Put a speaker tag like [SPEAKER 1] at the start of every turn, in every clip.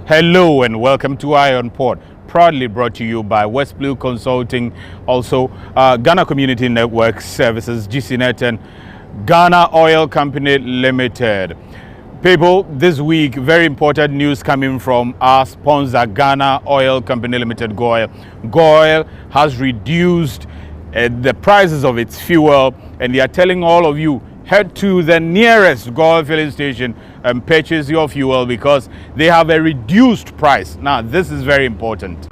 [SPEAKER 1] Hello and welcome to Iron Port, proudly brought to you by West Blue Consulting, also Ghana Community Network Services, GCNet, and Ghana Oil Company Limited. People, this week, very important news coming from our sponsor, Ghana Oil Company Limited, GOIL. GOIL has reduced the prices of its fuel, and they are telling all of you, head to the nearest GOIL filling station and purchase your fuel because they have a reduced price. Now, this is very important.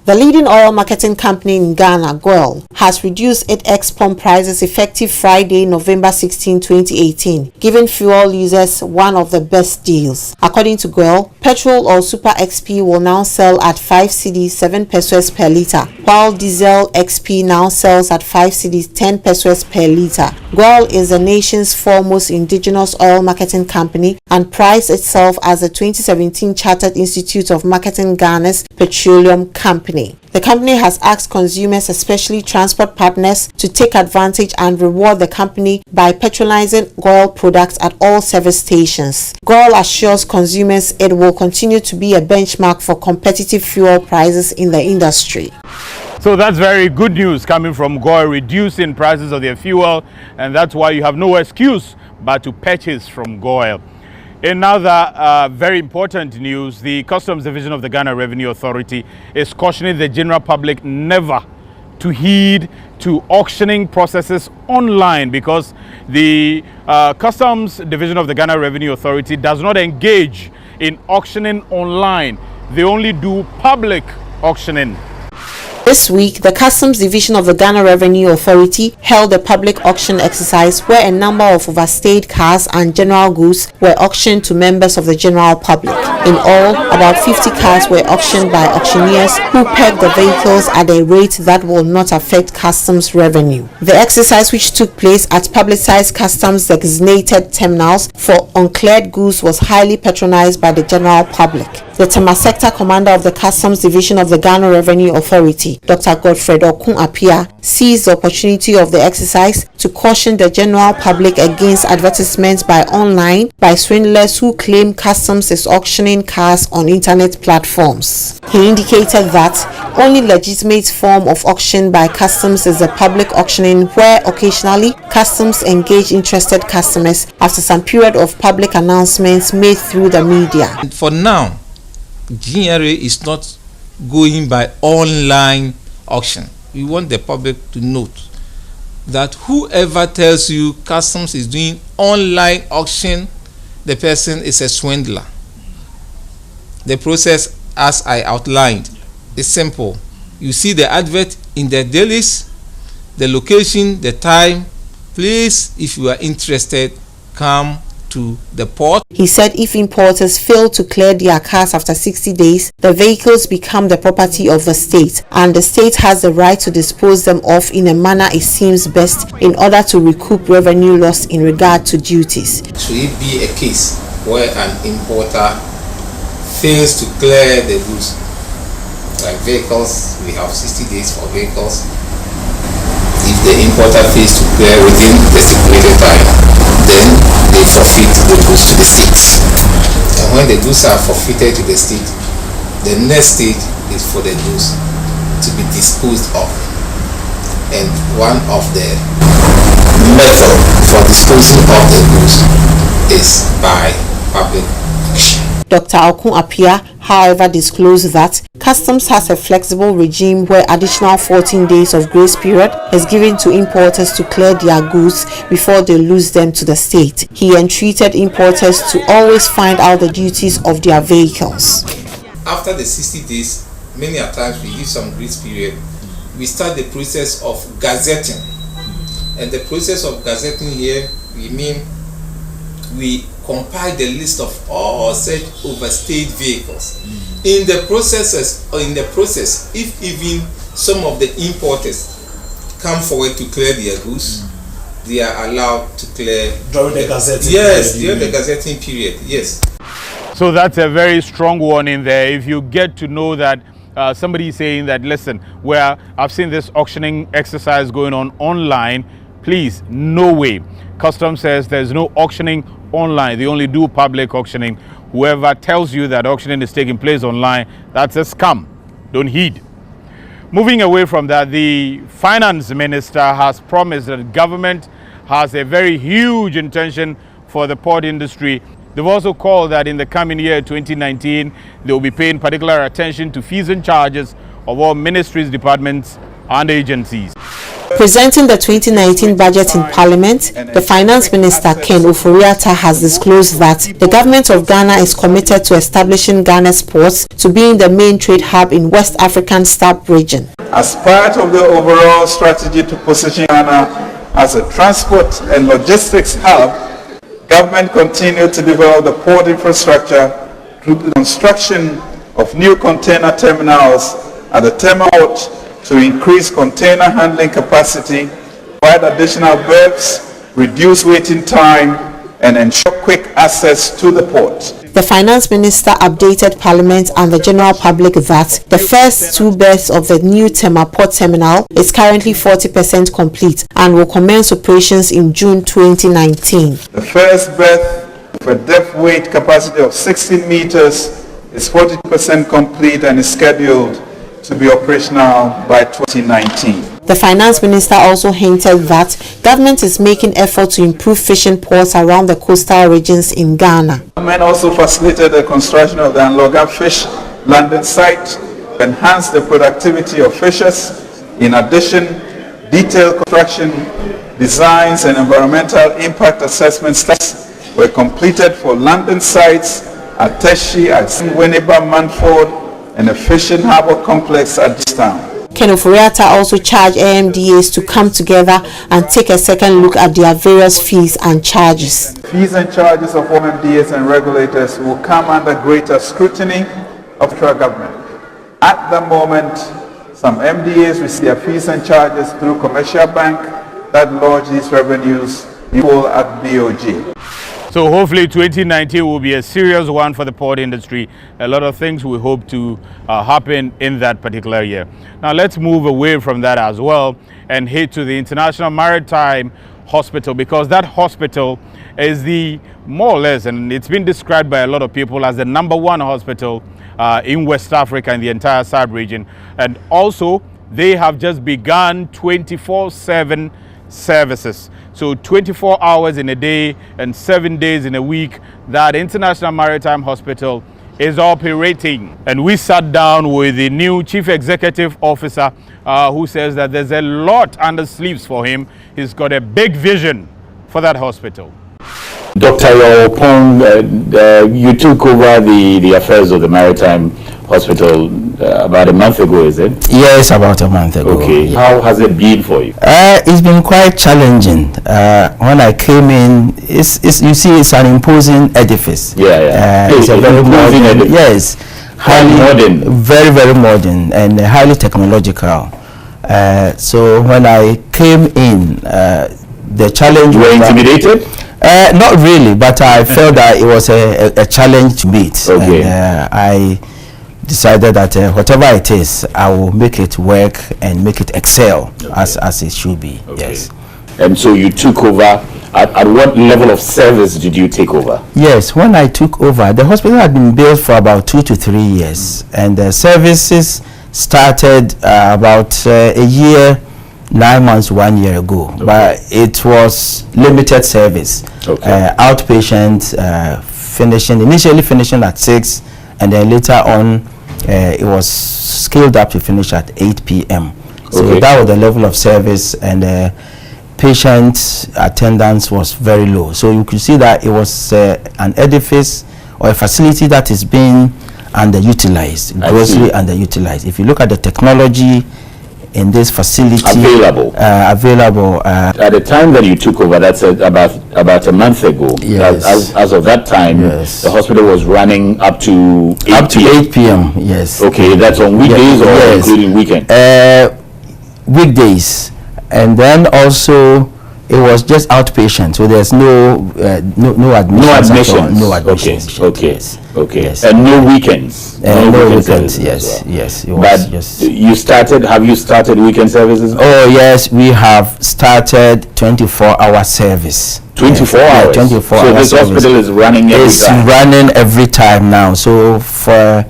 [SPEAKER 2] The leading oil marketing company in Ghana, GOIL, has reduced its ex-pump prices effective Friday, November 16, 2018, giving fuel users one of the best deals. According to GOIL, petrol or Super XP will now sell at 5 cedis 7 pesos per litre, while diesel XP now sells at 5 cedis 10 pesos per litre. GOIL is the nation's foremost indigenous oil marketing company and prides itself as the 2017 Chartered Institute of Marketing Ghana's petroleum company. The company has asked consumers, especially transport partners, to take advantage and reward the company by patronizing GOIL products at all service stations. GOIL assures consumers it will continue to be a benchmark for competitive fuel prices in the industry.
[SPEAKER 1] So that's very good news coming from GOIL, reducing prices of their fuel, and that's why you have no excuse but to purchase from GOIL. In other very important news, the Customs Division of the Ghana Revenue Authority is cautioning the general public never to heed to auctioning processes online because the Customs Division of the Ghana Revenue Authority does not engage in auctioning online. They only do public auctioning.
[SPEAKER 2] This week, the Customs Division of the Ghana Revenue Authority held a public auction exercise where a number of overstayed cars and general goods were auctioned to members of the general public. In all, about 50 cars were auctioned by auctioneers who pegged the vehicles at a rate that will not affect customs revenue. The exercise, which took place at publicized customs designated terminals for uncleared goods, was highly patronized by the general public. The TEMA Sector Commander of the Customs Division of the Ghana Revenue Authority, Dr. Godfred Okun Apia, seized the opportunity of the exercise to caution the general public against advertisements by swindlers who claim customs is auctioning cars on internet platforms. He indicated that only legitimate form of auction by customs is the public auctioning, where occasionally customs engage interested customers after some period of public announcements made through the media.
[SPEAKER 3] For now, GRA is not going by online auction. We want the public to note that whoever tells you customs is doing online auction, the person is a swindler. The process, as I outlined, is simple. You see the advert in the dailies, the location, the time. Please, if you are interested, come to the port.
[SPEAKER 2] He said if importers fail to clear their cars after 60 days, the vehicles become the property of the state, and the state has the right to dispose them off in a manner it seems best in order to recoup revenue lost in regard to duties.
[SPEAKER 3] Should it be a case where an importer fails to clear the goods, like vehicles, we have 60 days for vehicles. If the importer fails to clear within the stipulated time, then they forfeit the goods to the state. And when the goods are forfeited to the state, the next stage is for the goods to be disposed of. And one of the methods for disposing of the goods is by public auction.
[SPEAKER 2] Dr. Okun Apia, however, disclosed that customs has a flexible regime where additional 14 days of grace period is given to importers to clear their goods before they lose them to the state. He entreated importers to always find out the duties of their vehicles.
[SPEAKER 3] After the 60 days, many a times we give some grace period, we start the process of gazetting. And the process of gazetting here, we mean we compile the list of all such overstayed vehicles. In the process, if even some of the importers come forward to clear their goods, they are allowed to clear
[SPEAKER 4] during the gazetting.
[SPEAKER 3] Yes, during the gazetting period. Yes.
[SPEAKER 1] So that's a very strong warning there. If you get to know that somebody is saying that, listen, well, I've seen this auctioning exercise going on online, please, no way. Customs says there's no auctioning online. They only do public auctioning. whoever tells you that auctioning is taking place online, that's a scam. Don't heed. Moving away from that, the finance minister has promised that the government has a very huge intention for the port industry. They've also called that in the coming year, 2019, they will be paying particular attention to fees and charges of all ministries, departments, and agencies.
[SPEAKER 2] Presenting the 2019 budget in Parliament, the Finance Minister Ken Ofori-Atta has disclosed that the government of Ghana is committed to establishing Ghana's ports to being the main trade hub in West African STAP region.
[SPEAKER 4] As part of the overall strategy to position Ghana as a transport and logistics hub, government continued to develop the port infrastructure through the construction of new container terminals at the TEMA port to increase container handling capacity, provide additional berths, reduce waiting time, and ensure quick access to the port.
[SPEAKER 2] The Finance Minister updated Parliament and the general public that the first 2 berths of the new TEMA port terminal is currently 40% complete and will commence operations in June 2019.
[SPEAKER 4] The first berth, with a depth weight capacity of 16 meters, is 40% complete and is scheduled to be operational by 2019.
[SPEAKER 2] The Finance Minister also hinted that government is making effort to improve fishing ports around the coastal regions in Ghana.
[SPEAKER 4] Government also facilitated the construction of the Anloga fish landing site to enhance the productivity of fishers. In addition, detailed construction designs and environmental impact assessment studies were completed for landing sites at Teshi, at Winneba, Manford, and a fishing harbour complex at this town.
[SPEAKER 2] Ken Ofori-Atta also charged AMDAs to come together and take a second look at their various fees and charges.
[SPEAKER 4] Fees and charges of OMDAs and regulators will come under greater scrutiny of federal government. At the moment, some MDAs receive their fees and charges through commercial bank that lodge these revenues in full at BOG.
[SPEAKER 1] So hopefully 2019 will be a serious one for the port industry. A lot of things we hope to happen in that particular year. Now let's move away from that as well and head to the International Maritime Hospital, because that hospital is the more or less, and it's been described by a lot of people as the #1 hospital in West Africa and the entire SAD region. And also they have just begun 24/7 services. So 24 hours in a day and 7 days in a week, that International Maritime Hospital is operating. And we sat down with the new Chief Executive Officer who says that there's a lot under sleeves for him. He's got a big vision for that hospital.
[SPEAKER 5] Dr. Yopong, you took over the affairs of the Maritime Hospital about a month ago, is it?
[SPEAKER 6] Yes, about a month ago.
[SPEAKER 5] Okay.
[SPEAKER 6] Yeah.
[SPEAKER 5] How has it been for you?
[SPEAKER 6] It's been quite challenging. When I came in, you see, it's an imposing edifice.
[SPEAKER 5] Yeah.
[SPEAKER 6] It's a very modern edifice. Yes, highly modern, very modern, and highly technological. So when I came in, the challenge
[SPEAKER 5] you were intimidated?
[SPEAKER 6] Not really, but I felt that it was a challenge to meet.
[SPEAKER 5] Okay.
[SPEAKER 6] And, I decided that whatever it is, I will make it work and make it excel as it should be. Okay. Yes.
[SPEAKER 5] And so you took over. At what level of service did you take over?
[SPEAKER 6] Yes, when I took over, the hospital had been built for about 2 to 3 years, and the services started about a year, 9 months, 1 year ago. Okay. But it was limited service. Okay. Outpatient, initially finishing at 6, and then later on it was scaled up to finish at 8 p.m. So okay. That was the level of service, and patient attendance was very low. So you could see that it was an edifice or a facility that is being underutilized, grossly underutilized. If you look at the technology in this facility
[SPEAKER 5] available at the time that you took over, that's about a month ago.
[SPEAKER 6] Yes.
[SPEAKER 5] As of that time, yes. The hospital was running up to
[SPEAKER 6] 8 p.m. Yes.
[SPEAKER 5] Okay, that's on weekdays, yes. Or yes. Including weekend?
[SPEAKER 6] Weekdays, and then also It was just outpatient, so there's no admissions. No admissions.
[SPEAKER 5] Okay.
[SPEAKER 6] Yes.
[SPEAKER 5] Okay.
[SPEAKER 6] Yes.
[SPEAKER 5] And no weekends.
[SPEAKER 6] No weekends. Yes.
[SPEAKER 5] Well.
[SPEAKER 6] Yes. It was
[SPEAKER 5] but
[SPEAKER 6] just.
[SPEAKER 5] have you started weekend services?
[SPEAKER 6] Oh yes, we have started 24-hour service.
[SPEAKER 5] 24 hours.
[SPEAKER 6] 24
[SPEAKER 5] so
[SPEAKER 6] hours.
[SPEAKER 5] this hospital is running every time.
[SPEAKER 6] It's running every time now. So for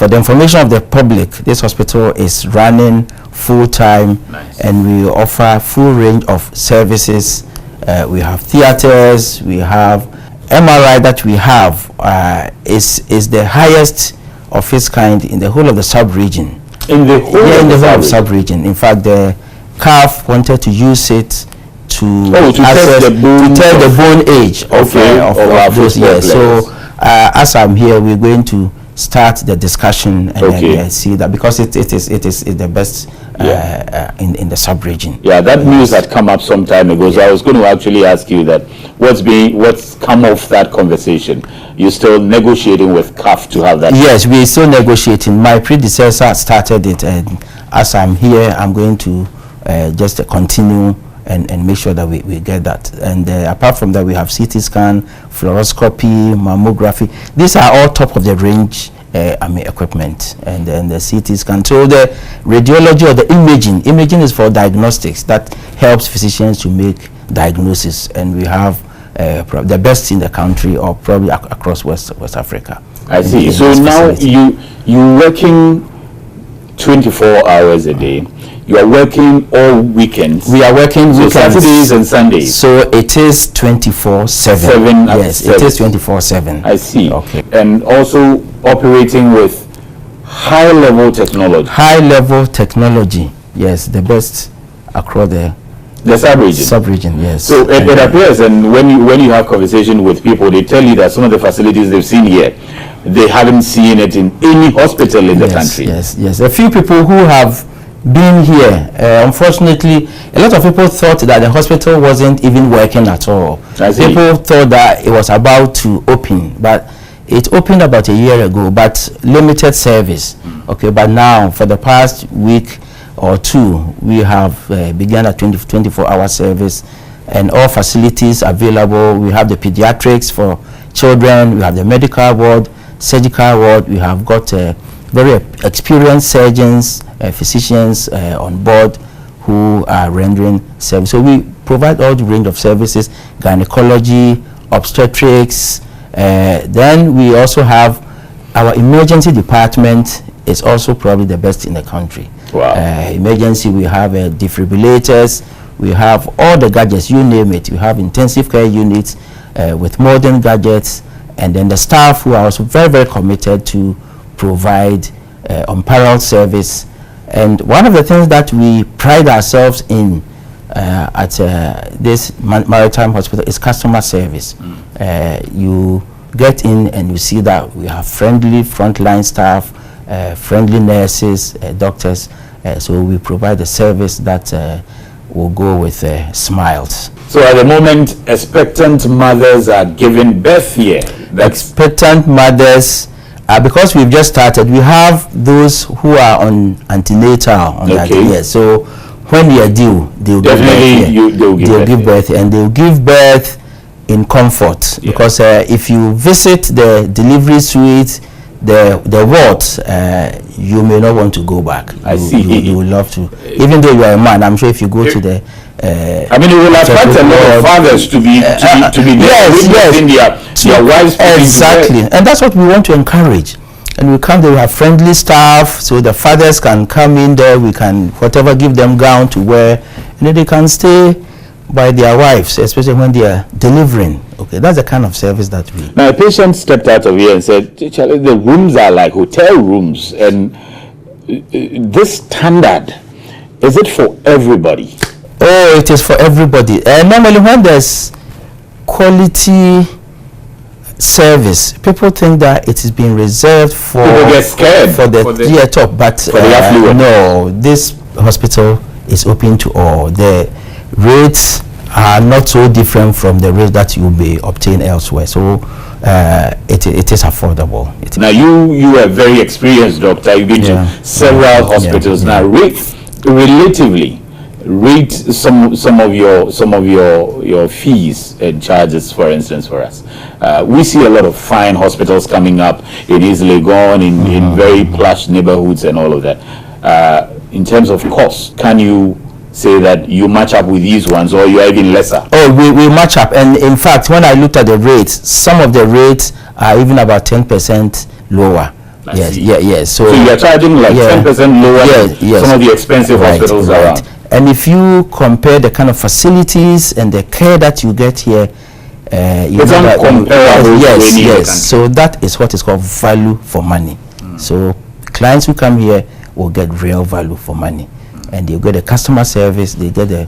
[SPEAKER 6] the information of the public, this hospital is running full time.
[SPEAKER 5] Nice.
[SPEAKER 6] And we offer full range of services. We have theaters, we have MRI that we have is the highest of its kind in the whole of the sub-region.
[SPEAKER 5] In the whole
[SPEAKER 6] sub-region. In fact, the CAF wanted to use it to
[SPEAKER 5] test the
[SPEAKER 6] bone age of those years. So as I'm here, we're going to start the discussion and then see that, because it is the best in the sub-region.
[SPEAKER 5] Yeah, that news had come up some time ago, so I was going to actually ask you that what's come off that conversation. You're still negotiating with CAF to have that?
[SPEAKER 6] Yes, we're still negotiating. My predecessor started it, and as I'm here, I'm going to just continue and make sure that we get that. And apart from that, we have CT scan, fluoroscopy, mammography. These are all top of the range equipment, and then the CT scan. So the radiology or the imaging is for diagnostics that helps physicians to make diagnosis, and we have the best in the country, or probably across West Africa.
[SPEAKER 5] I see. So now you working 24 hours a day. You are working all weekends.
[SPEAKER 6] We are working weekends.
[SPEAKER 5] Saturdays and Sundays.
[SPEAKER 6] So it is 24/7. Yes, it is 24/7.
[SPEAKER 5] I see.
[SPEAKER 6] Okay.
[SPEAKER 5] And also operating with high-level technology.
[SPEAKER 6] High-level technology. Yes, the best across the
[SPEAKER 5] sub-region.
[SPEAKER 6] Sub-region, yes.
[SPEAKER 5] So it appears, and when you have conversation with people, they tell you that some of the facilities they've seen here, they haven't seen it in any hospital in the country.
[SPEAKER 6] Yes. A few people who have been here, unfortunately, a lot of people thought that the hospital wasn't even working at all. People thought that it was about to open, but it opened about a year ago, but limited service. Okay, but now for the past week or two, we have begun a 24-hour service, and all facilities available. We have the pediatrics for children, we have the medical ward, surgical ward. We have got very experienced surgeons, physicians on board who are rendering service. So we provide all the range of services: gynecology, obstetrics. Then we also have our emergency department. Is also probably the best in the country.
[SPEAKER 5] Wow.
[SPEAKER 6] Emergency, we have defibrillators, we have all the gadgets, you name it. We have intensive care units with modern gadgets, and then the staff who are also very, very committed to provide unparalleled service. And one of the things that we pride ourselves in at this maritime hospital is customer service. You get in and you see that we have friendly frontline staff, friendly nurses, doctors. So we provide a service that will go with smiles.
[SPEAKER 5] So at the moment, expectant mothers are giving birth here.
[SPEAKER 6] Expectant mothers, because we've just started, we have those who are on antenatal on that year. So when they are due, they'll give birth, and they'll give birth in comfort. Because if you visit the delivery suite, the wards, you may not want to go back.
[SPEAKER 5] I see.
[SPEAKER 6] You would love to, even though you are a man. I'm sure if you go to the
[SPEAKER 5] I mean, it will attract a lot of fathers to be there in their wives.
[SPEAKER 6] Exactly, and that's what we want to encourage. And we come there, we have friendly staff, so the fathers can come in there. We can whatever give them gown to wear, and then they can stay by their wives, especially when they are delivering. Okay, that's the kind of service that we.
[SPEAKER 5] Now, a patient stepped out of here and said, "The rooms are like hotel rooms, and this standard, is it for everybody?"
[SPEAKER 6] Oh, it is for everybody. Normally, when there's quality service, people think that it is being reserved for.
[SPEAKER 5] People get scared
[SPEAKER 6] for the top, but
[SPEAKER 5] for the affluent.
[SPEAKER 6] No, this hospital is open to all. The rates are not so different from the rates that you may obtain elsewhere. So it is affordable.
[SPEAKER 5] Now you are a very experienced doctor. You've been to several hospitals. Now, relatively, rate some of your fees and charges, for instance, for us. We see a lot of fine hospitals coming up in East Legon, in very plush neighborhoods and all of that. In terms of cost, can you say that you match up with these ones, or you are even lesser?
[SPEAKER 6] Oh, we match up, and in fact, when I looked at the rates, some of the rates are even about 10% lower. Yes. So
[SPEAKER 5] you are charging like 10% lower than some of the expensive hospitals around.
[SPEAKER 6] And if you compare the kind of facilities and the care that you get here,
[SPEAKER 5] it's uncomparable.
[SPEAKER 6] Yes. So that is what is called value for money. So clients who come here will get real value for money, and they get a customer service. They get the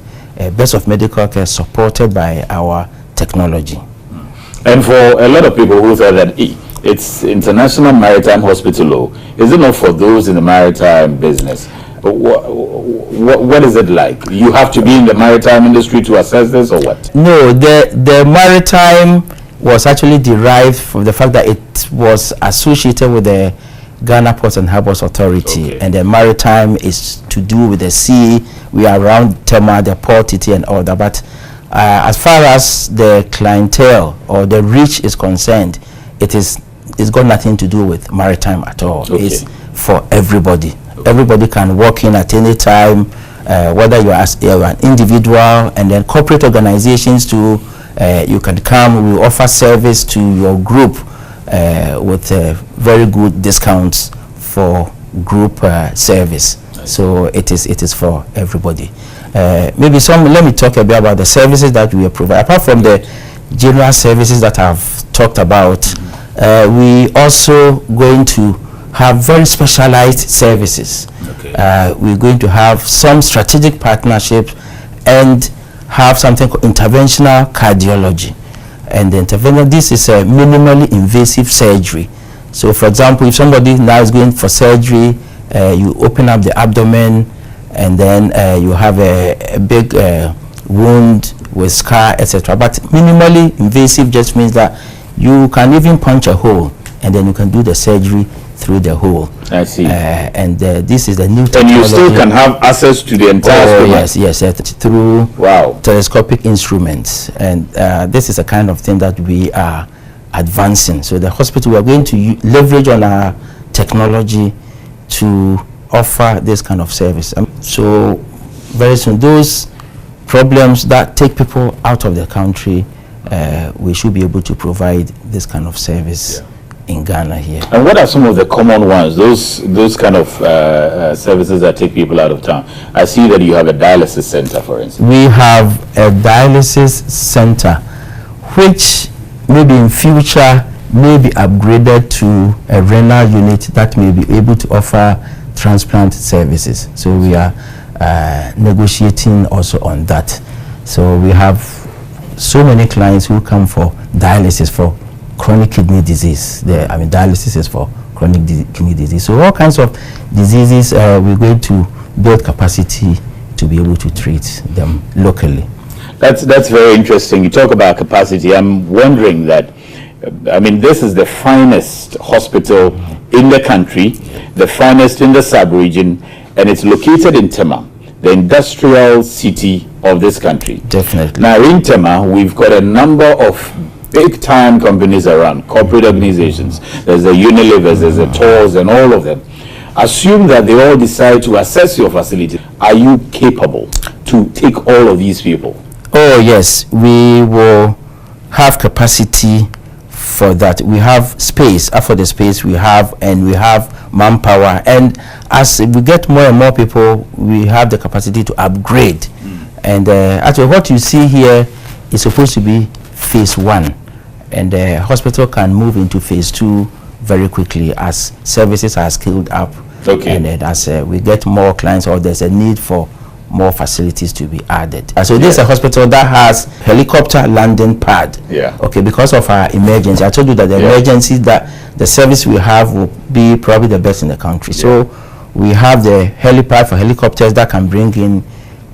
[SPEAKER 6] best of medical care supported by our technology.
[SPEAKER 5] And for a lot of people who thought that it's International Maritime Hospital, is it not for those in the maritime business? What is it like? You have to be in the maritime industry to assess this, or what?
[SPEAKER 6] No, the maritime was actually derived from the fact that it was associated with the Ghana Ports and Harbours Authority, and the maritime is to do with the sea. We are around TEMA, the port, and all that. But as far as the clientele or the reach is concerned, it's got nothing to do with maritime at all. It's for everybody. Everybody can walk in at any time, whether you are an individual, and then corporate organizations too. You can come. We offer service to your group with very good discounts for group service. So it is for everybody. Let me talk a bit about the services that we provide. Apart from the general services that I've talked about, we also going to have very specialized services. We're going to have some strategic partnerships and have something called interventional cardiology. And the interventional, this is a minimally invasive surgery. So for example, if somebody now is going for surgery, you open up the abdomen, and then you have a big wound with scar, etc. But minimally invasive just means that you can even punch a hole, and then you can do the surgery through the hole.
[SPEAKER 5] I see.
[SPEAKER 6] And this is the new technology.
[SPEAKER 5] And you still can have access to the entire stomach?
[SPEAKER 6] Yes, through telescopic instruments. And this is a kind of thing that we are advancing. So the hospital, we are going to leverage on our technology to offer this kind of service. So very soon, those problems that take people out of the country, we should be able to provide this kind of service in Ghana here.
[SPEAKER 5] And what are some of the common ones, those kind of services that take people out of town? I see that you have a dialysis center, for instance.
[SPEAKER 6] We have a dialysis center which maybe in future may be upgraded to a renal unit that may be able to offer transplant services. So we are negotiating also on that. So we have so many clients who come for dialysis for chronic kidney disease. Dialysis is for chronic kidney disease. So all kinds of diseases, we're going to build capacity to be able to treat them locally.
[SPEAKER 5] That's very interesting. You talk about capacity. I'm wondering that, this is the finest hospital in the country, the finest in the sub-region, and it's located in TEMA, the industrial city of this country.
[SPEAKER 6] Definitely.
[SPEAKER 5] Now in TEMA, we've got a number of big-time companies around, corporate organizations. There's the Unilevers, there's the Tours, and all of them. Assume that they all decide to assess your facility. Are you capable to take all of these people?
[SPEAKER 6] Oh yes, we will have capacity for that. We have space. For the space we have, and we have manpower. And as we get more and more people, we have the capacity to upgrade. And actually, what you see here is supposed to be phase 1, and the hospital can move into phase 2 very quickly as services are scaled up. And as we get more clients, or there's a need for more facilities to be added. So this is a hospital that has helicopter landing pad. Because of our emergency. I told you that the emergency, that the service we have will be probably the best in the country. So we have the helipad for helicopters that can bring in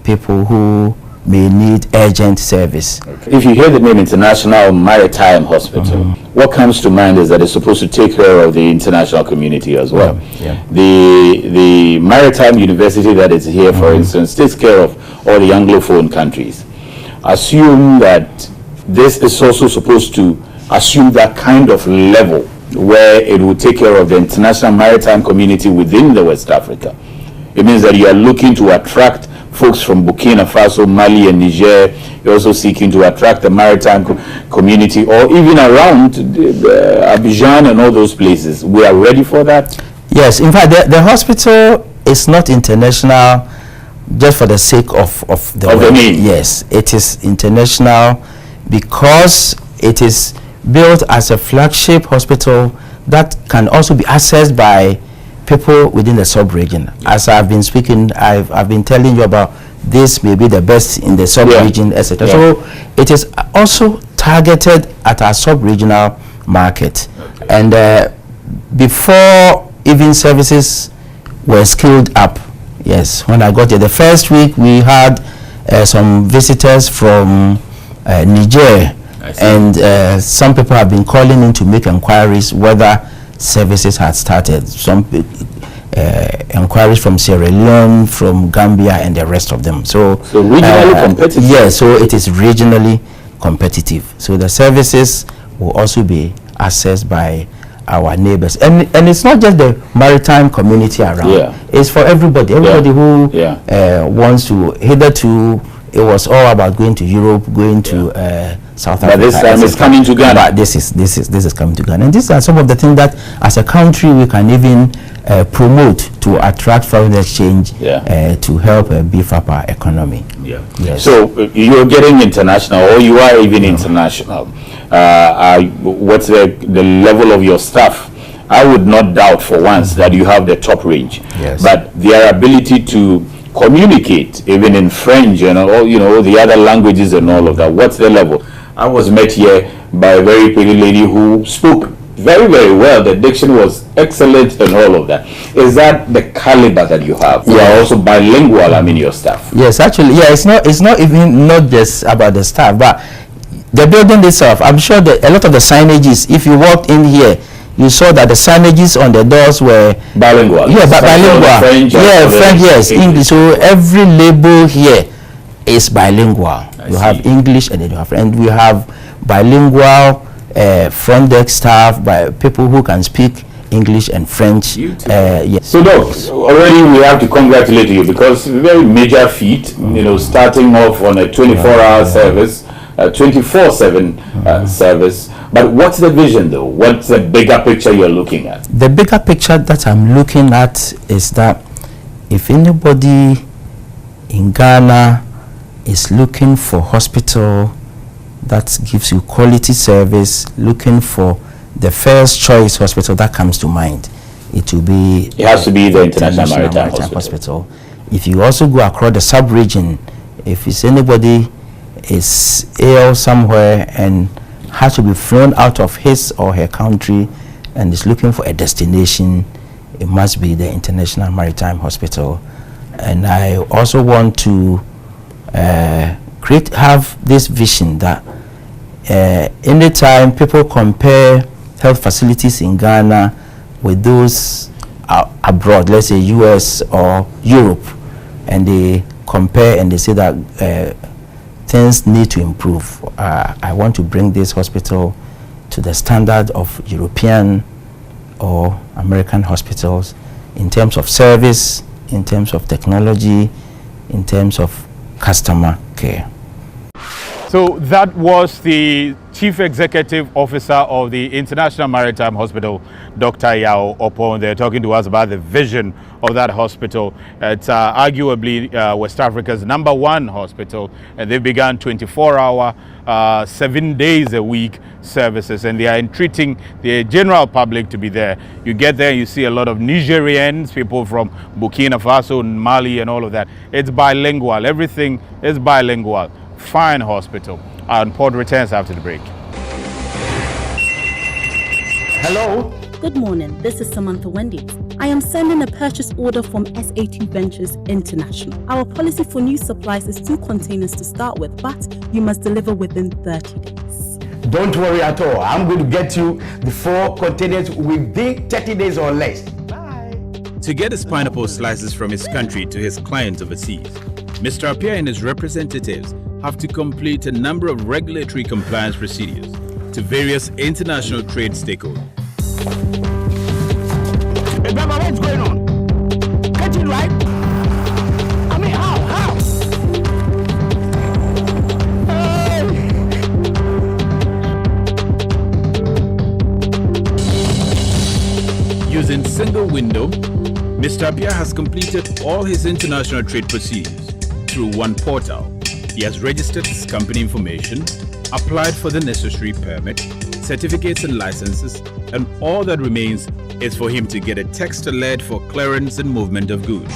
[SPEAKER 6] people who may need urgent service.
[SPEAKER 5] Okay. If you hear the name International Maritime Hospital, what comes to mind is that it's supposed to take care of the international community as well.
[SPEAKER 6] Yeah.
[SPEAKER 5] The Maritime University that is here, for instance, takes care of all the Anglophone countries. Assume that this is also supposed to assume that kind of level where it will take care of the international maritime community within the West Africa. It means that you are looking to attract folks from Burkina Faso, Mali, and Niger. You're also seeking to attract the maritime community, or even around Abidjan and all those places. We are ready for that?
[SPEAKER 6] Yes, in fact, the hospital is not international just for the sake of the
[SPEAKER 5] name.
[SPEAKER 6] Yes, it is international because it is built as a flagship hospital that can also be accessed by people within the sub-region. As I've been speaking, I've been telling you about this may be the best in the sub-region, etc. So it is also targeted at our sub-regional market. And before even services were scaled up, yes, when I got here, the first week we had some visitors from Niger, and some people have been calling in to make inquiries whether services had started. Some inquiries from Sierra Leone, from Gambia, and the rest of them. So
[SPEAKER 5] regionally competitive.
[SPEAKER 6] Yes, so it is regionally competitive. So the services will also be accessed by our neighbors, and it's not just the maritime community around. It's for everybody. Everybody who wants to. Hitherto, it was all about going to Europe, going to South Africa.
[SPEAKER 5] But this time it's coming to Ghana.
[SPEAKER 6] But this is coming to Ghana, and these are some of the things that, as a country, we can even promote to attract foreign exchange to help beef up our economy. Yes.
[SPEAKER 5] So you're getting international, or you are even international. What's the level of your staff? I would not doubt for once that you have the top range.
[SPEAKER 6] Yes.
[SPEAKER 5] But their ability to communicate, even in French and all, the other languages and all of that. What's the level? I was met here by a very pretty lady who spoke very, very well. The diction was excellent and all of that. Is that the caliber that you have? You are also bilingual, your staff.
[SPEAKER 6] Yes, actually, it's not even not just about the staff, but the building itself. I'm sure that a lot of the signages, if you walked in here, you saw that the signages on the doors were
[SPEAKER 5] bilingual.
[SPEAKER 6] Yeah, bilingual.
[SPEAKER 5] French,
[SPEAKER 6] French, yes, English. So every label here is bilingual. You have English and then you have French. And we have bilingual front desk staff by people who can speak English and French.
[SPEAKER 5] Yes. So, Doc, already we have to congratulate you because very major feat. Starting off on a 24-hour service, 24/7 service. But what's the vision, though? What's the bigger picture you're looking at?
[SPEAKER 6] The bigger picture that I'm looking at is that if anybody in Ghana is looking for hospital that gives you quality service, looking for the first choice hospital that comes to mind, it has to be
[SPEAKER 5] the International Maritime Hospital.
[SPEAKER 6] If you also go across the sub-region, if it's anybody is ill somewhere and has to be flown out of his or her country and is looking for a destination, it must be the International Maritime Hospital. And I also want to have this vision that anytime people compare health facilities in Ghana with those abroad, let's say US or Europe, and they compare and they say that things need to improve, I want to bring this hospital to the standard of European or American hospitals in terms of service, in terms of technology, in terms of customer care.
[SPEAKER 1] So that was the Chief Executive Officer of the International Maritime Hospital, Dr. Yao Opon. They're talking to us about the vision of that hospital. It's arguably West Africa's #1 hospital, and they began 24-hour, 7 days a week services, and they are entreating the general public to be there. You get there, you see a lot of Nigerians, people from Burkina Faso, Mali, and all of that. It's bilingual. Everything is bilingual. Fine hospital. Our report returns after the break.
[SPEAKER 7] Hello. Good morning. This is Samantha Wendy. I am sending a purchase order from SA2 Ventures International. Our policy for new supplies is 2 containers to start with, but you must deliver within 30 days.
[SPEAKER 8] Don't worry at all. I'm going to get you the 4 containers within 30 days or less. Bye.
[SPEAKER 1] To get his pineapple slices from his country to his clients overseas, Mr. Appiah and his representatives have to complete a number of regulatory compliance procedures to various international trade stakeholders.
[SPEAKER 8] Hey, Baba, what's going on? Get it right? I mean, how?
[SPEAKER 1] Using single window, Mr. Appiah has completed all his international trade procedures through one portal. He has registered his company information, applied for the necessary permit, certificates and licenses, and all that remains is for him to get a text alert for clearance and movement of goods.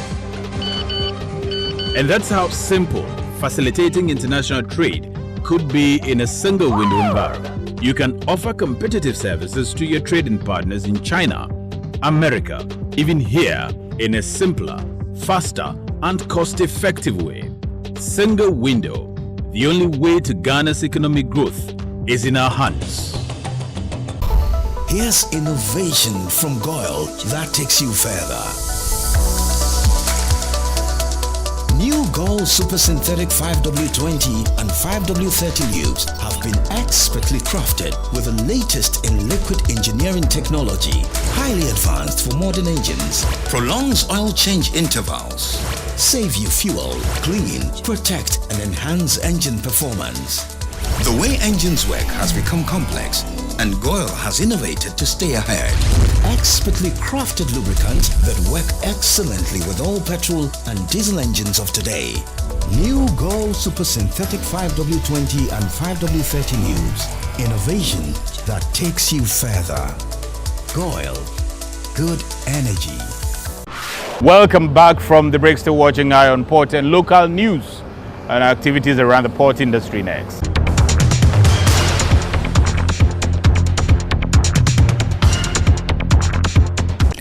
[SPEAKER 1] And that's how simple facilitating international trade could be in a single window environment. You can offer competitive services to your trading partners in China, America, even here in a simpler, faster, and cost-effective way. Single window, the only way to Ghana's economic growth is in our hands.
[SPEAKER 9] Here's innovation from GOIL that takes you further. New GOIL Super Synthetic 5W20 and 5W30 lubes have been expertly crafted with the latest in liquid engineering technology, highly advanced for modern engines, prolongs oil change intervals, save you fuel, clean, protect and enhance engine performance. The way engines work has become complex, and GOIL has innovated to stay ahead. Expertly crafted lubricants that work excellently with all petrol and diesel engines of today. New GOIL Super Synthetic 5W20 and 5W30 lubes. Innovation that takes you further. GOIL. Good energy.
[SPEAKER 1] Welcome back from the break. Still watching Eye on Port and local news and activities around the port industry next.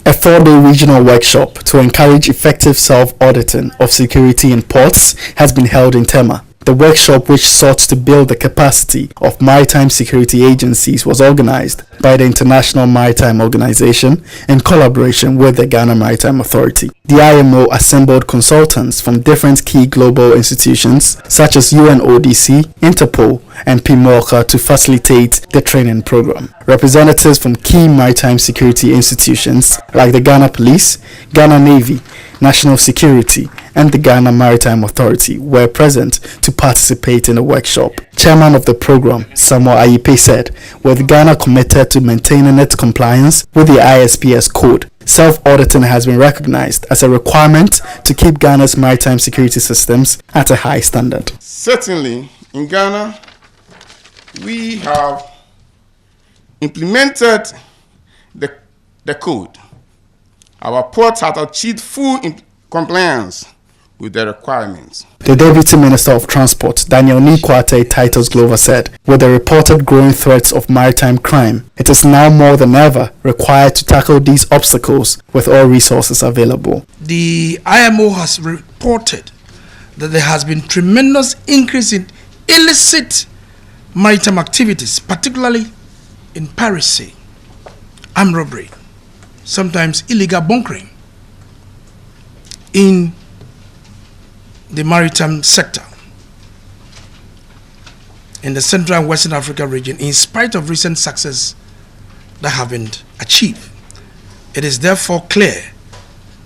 [SPEAKER 10] A 4-day regional workshop to encourage effective self-auditing of security in ports has been held in TEMA. The workshop, which sought to build the capacity of maritime security agencies, was organized by the International Maritime Organization in collaboration with the Ghana Maritime Authority. The IMO assembled consultants from different key global institutions such as UNODC, Interpol, and PMOCA to facilitate the training program. Representatives from key maritime security institutions like the Ghana Police, Ghana Navy, National Security, and the Ghana Maritime Authority were present to participate in the workshop. Chairman of the program, Samuel Ayipe, said, with Ghana committed to maintaining its compliance with the ISPS code, self-auditing has been recognized as a requirement to keep Ghana's maritime security systems at a high standard.
[SPEAKER 11] Certainly, in Ghana, we have implemented the code. Our ports have achieved full compliance with the requirements.
[SPEAKER 10] The Deputy Minister of Transport, Daniel Nikwate Titus Glover, said, with the reported growing threats of maritime crime, it is now more than ever required to tackle these obstacles with all resources available.
[SPEAKER 12] The IMO has reported that there has been tremendous increase in illicit maritime activities, particularly in piracy, armed robbery, sometimes illegal bunkering in the maritime sector in the Central and Western Africa region, in spite of recent success that have been achieved. It is therefore clear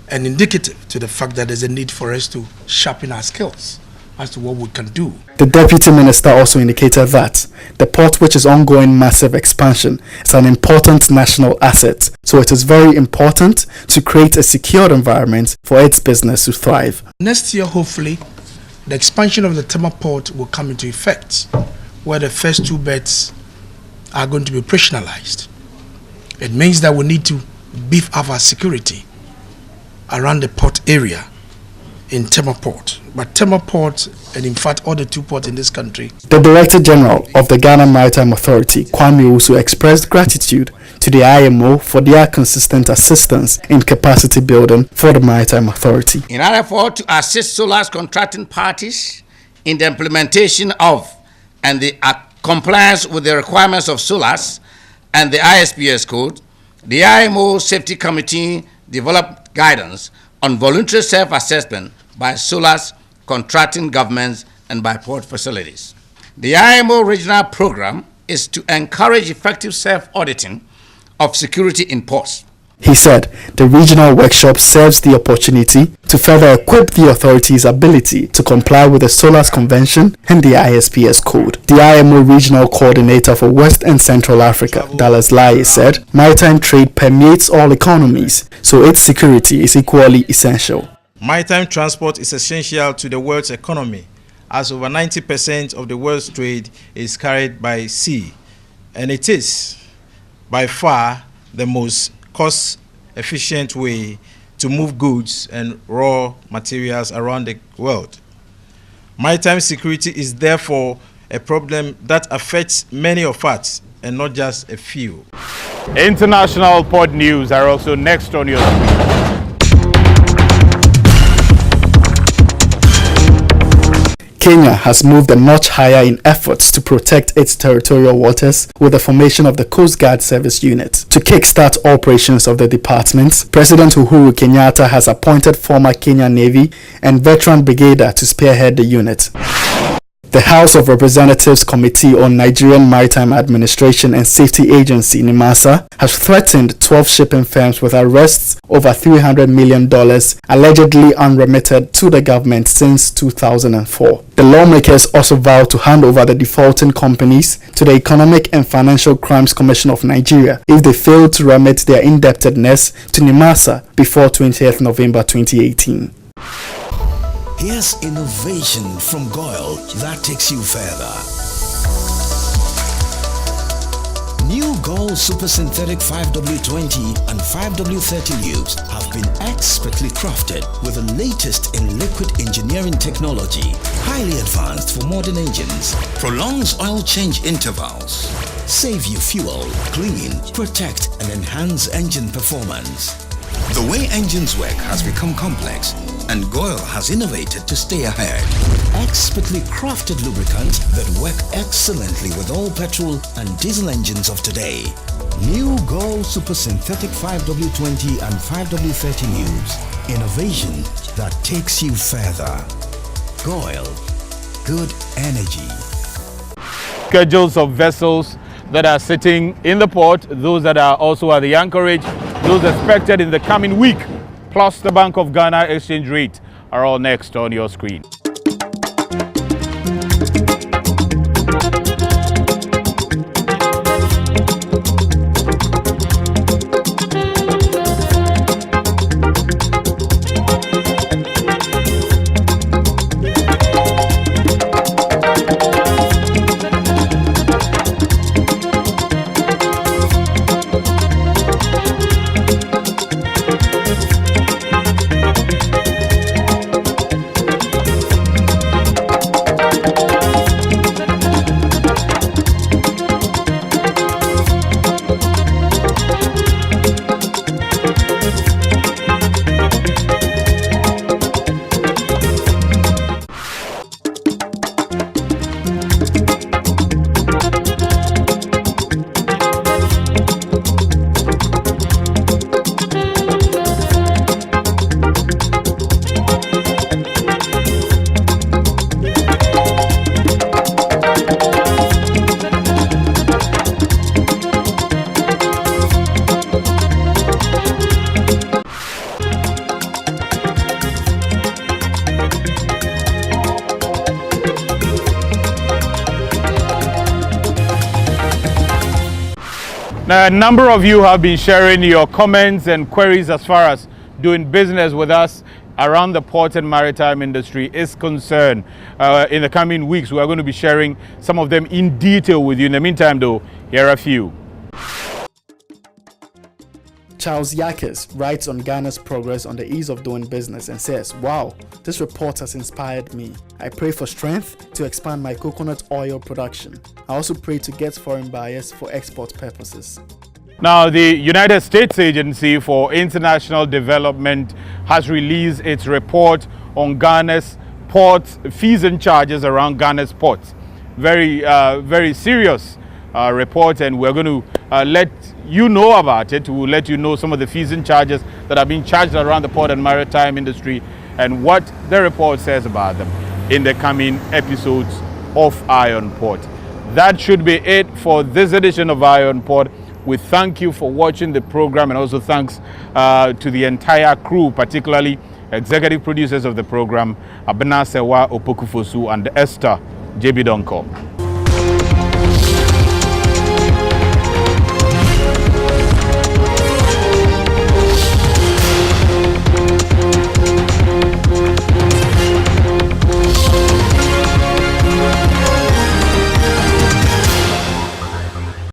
[SPEAKER 12] and indicative to the fact that there's a need for us to sharpen our skills as to what we can do.
[SPEAKER 10] The Deputy Minister also indicated that the port, which is ongoing massive expansion, is an important national asset, so it is very important to create a secured environment for its business to thrive.
[SPEAKER 12] Next year, hopefully, the expansion of the TEMA port will come into effect, where the first 2 berths are going to be operationalized. It means that we need to beef up our security around the port area in TEMA port. But TEMA port, and in fact all the 2 ports in this country.
[SPEAKER 10] The Director General of the Ghana Maritime Authority, Kwame Usu, expressed gratitude to to the IMO for their consistent assistance in capacity building for the Maritime Authority.
[SPEAKER 13] In order to assist SOLAS contracting parties in the implementation of and the compliance with the requirements of SOLAS and the ISPS code, the IMO Safety Committee developed guidance on voluntary self-assessment by SOLAS contracting governments and by port facilities. The IMO regional program is to encourage effective self-auditing of security in ports.
[SPEAKER 10] He said the regional workshop serves the opportunity to further equip the authority's ability to comply with the SOLAS Convention and the ISPS Code. The IMO Regional Coordinator for West and Central Africa, Dallas Lai, said maritime trade permeates all economies, so its security is equally essential.
[SPEAKER 14] Maritime transport is essential to the world's economy, as over 90% of the world's trade is carried by sea, and it is by far the most cost-efficient way to move goods and raw materials around the world. Maritime security is therefore a problem that affects many of us and not just a few.
[SPEAKER 1] International port news are also next on your screen.
[SPEAKER 10] Kenya has moved a notch higher in efforts to protect its territorial waters with the formation of the Coast Guard Service Unit. To kickstart operations of the department, President Uhuru Kenyatta has appointed former Kenya Navy and veteran brigadier to spearhead the unit. The House of Representatives Committee on Nigerian Maritime Administration and Safety Agency, NIMASA, has threatened 12 shipping firms with arrests over $300 million allegedly unremitted to the government since 2004. The lawmakers also vowed to hand over the defaulting companies to the Economic and Financial Crimes Commission of Nigeria if they fail to remit their indebtedness to NIMASA before 20th November 2018.
[SPEAKER 9] Here's innovation from GOIL that takes you further. New GOIL Super Synthetic 5W20 and 5W30 lubes have been expertly crafted with the latest in liquid engineering technology, highly advanced for modern engines, prolongs oil change intervals, save you fuel, clean, protect and enhance engine performance. The way engines work has become complex, and GOIL has innovated to stay ahead. Expertly crafted lubricants that work excellently with all petrol and diesel engines of today. New GOIL Super Synthetic 5W20 and 5W30 lubes. Innovation that takes you further. GOIL. Good energy.
[SPEAKER 1] Schedules of vessels that are sitting in the port, those that are also at the anchorage, those expected in the coming week, plus the Bank of Ghana exchange rate are all next on your screen. Now, a number of you have been sharing your comments and queries as far as doing business with us around the port and maritime industry is concerned. In the coming weeks, we are going to be sharing some of them in detail with you. In the meantime, though, here are a few.
[SPEAKER 10] Charles Yakis writes on Ghana's progress on the ease of doing business and says, "Wow, this report has inspired me. I pray for strength to expand my coconut oil production. I also pray to get foreign buyers for export purposes."
[SPEAKER 1] Now, the United States Agency for International Development has released its report on Ghana's ports, fees and charges around Ghana's ports. Very serious report, and we're going to let you know about it. We'll let you know some of the fees and charges that are being charged around the port and maritime industry and what the report says about them in the coming episodes of Iron Port. That should be it for this edition of Iron Port. We thank you for watching the program, and also thanks to the entire crew, particularly executive producers of the program, Abena Sewa Opokufosu and Esther Jebidonko.